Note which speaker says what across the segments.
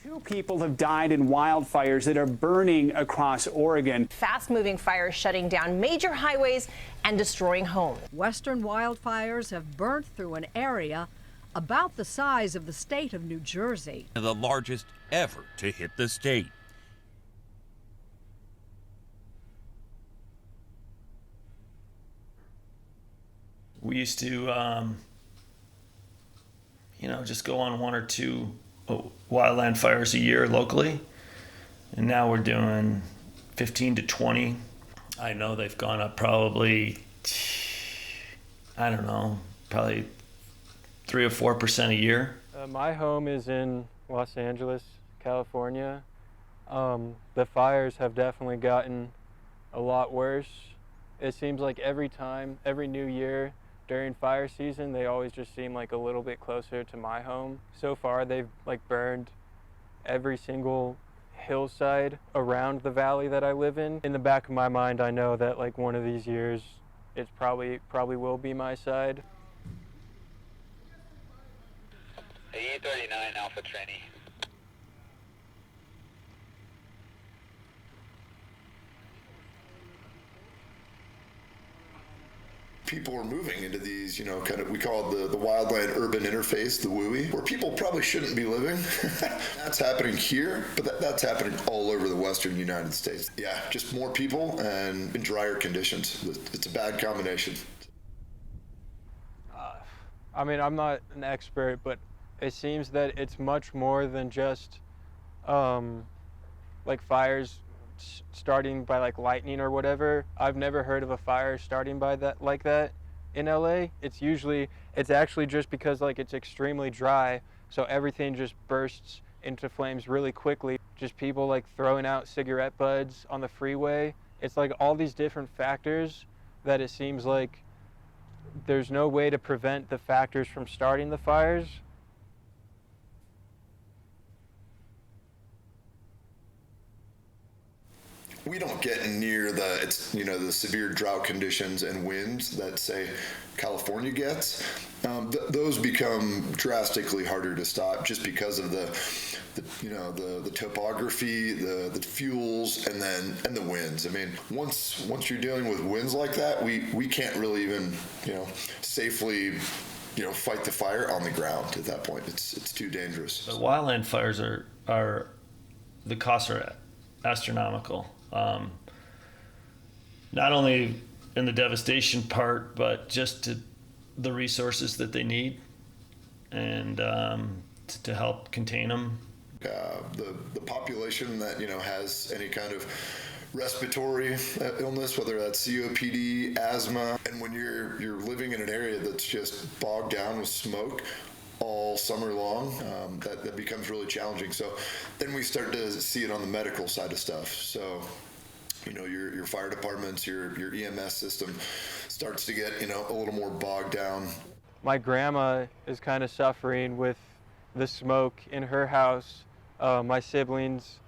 Speaker 1: 2 people have died in wildfires that are burning across Oregon.
Speaker 2: Fast-moving fires shutting down major highways and destroying homes.
Speaker 3: Western wildfires have burnt through an area about the size of the state of New Jersey.
Speaker 4: The largest ever to hit the state.
Speaker 5: We used to, just go on 1 or 2 wildland fires a year locally, and now we're doing 15 to 20. I know they've gone up probably, probably 3 or 4% a year.
Speaker 6: My home is in Los Angeles, California. The fires have definitely gotten a lot worse. It seems like every new year during fire season, they always just seem like a little bit closer to my home. So far, they've burned every single hillside around the valley that I live in. In the back of my mind, I know that one of these years, it's probably will be my side.
Speaker 7: E39 Alpha Trini.
Speaker 8: People are moving into these, we call it the wildland urban interface, the WUI, where people probably shouldn't be living. That's happening here, but that's happening all over the western United States. Yeah, just more people and in drier conditions. It's a bad combination.
Speaker 6: I'm not an expert, but it seems that it's much more than just fires starting by lightning or whatever. I've never heard of a fire starting by that in LA. It's actually just because it's extremely dry, so everything just bursts into flames really quickly. Just people throwing out cigarette butts on the freeway. It's all these different factors that it seems like there's no way to prevent the factors from starting the fires.
Speaker 8: We don't get near the severe drought conditions and winds that, say, California gets. Those become drastically harder to stop just because of the topography, the fuels, and the winds. Once you're dealing with winds like that, we can't really even safely fight the fire on the ground at that point. It's too dangerous.
Speaker 5: The wildland fires are the costs are astronomical. Not only in the devastation part, but just the resources that they need and to help contain them.
Speaker 8: The population that has any kind of respiratory illness, whether that's COPD, asthma, and when you're living in an area that's just bogged down with smoke all summer long, that becomes really challenging. So then we start to see it on the medical side of stuff. So your fire departments, your EMS system starts to get a little more bogged down.
Speaker 6: My grandma is kind of suffering with the smoke in her house. My siblings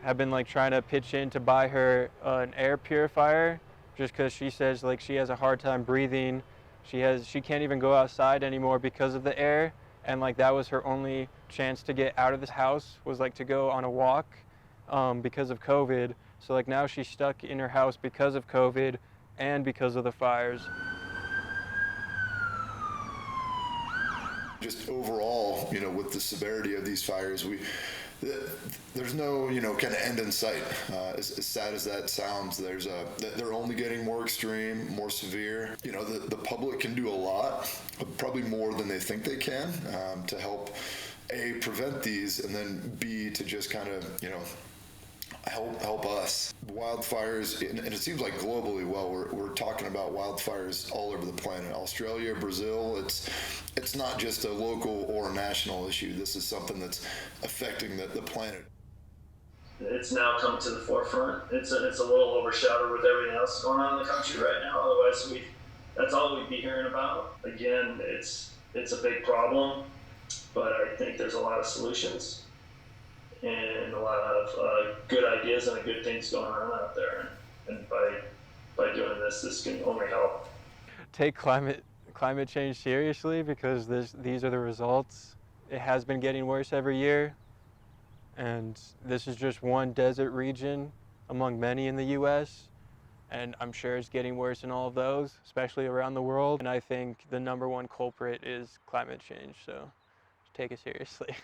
Speaker 6: have been trying to pitch in to buy her an air purifier, just because she says she has a hard time breathing. She can't even go outside anymore because of the air, and that was her only chance to get out of this house was to go on a walk because of COVID. So now she's stuck in her house because of COVID and because of the fires.
Speaker 8: Just overall, with the severity of these fires, there's no, kind of end in sight. As sad as that sounds, they're only getting more extreme, more severe. The public can do a lot, probably more than they think they can, to help A, prevent these, and then B, to just kind of, help us. Wildfires, and it seems like globally, we're talking about wildfires all over the planet. Australia, Brazil, it's not just a local or a national issue. This is something that's affecting the planet.
Speaker 9: It's now coming to the forefront. It's a little overshadowed with everything else going on in the country right now. Otherwise, that's all we'd be hearing about. Again, it's a big problem, but I think there's a lot of solutions and a lot of good ideas and good things going on out there. And by doing this can only help.
Speaker 6: Take climate change seriously, because these are the results. It has been getting worse every year, And this is just one desert region among many in the US. And I'm sure it's getting worse in all of those, especially around the world. And I think the #1 culprit is climate change, so take it seriously.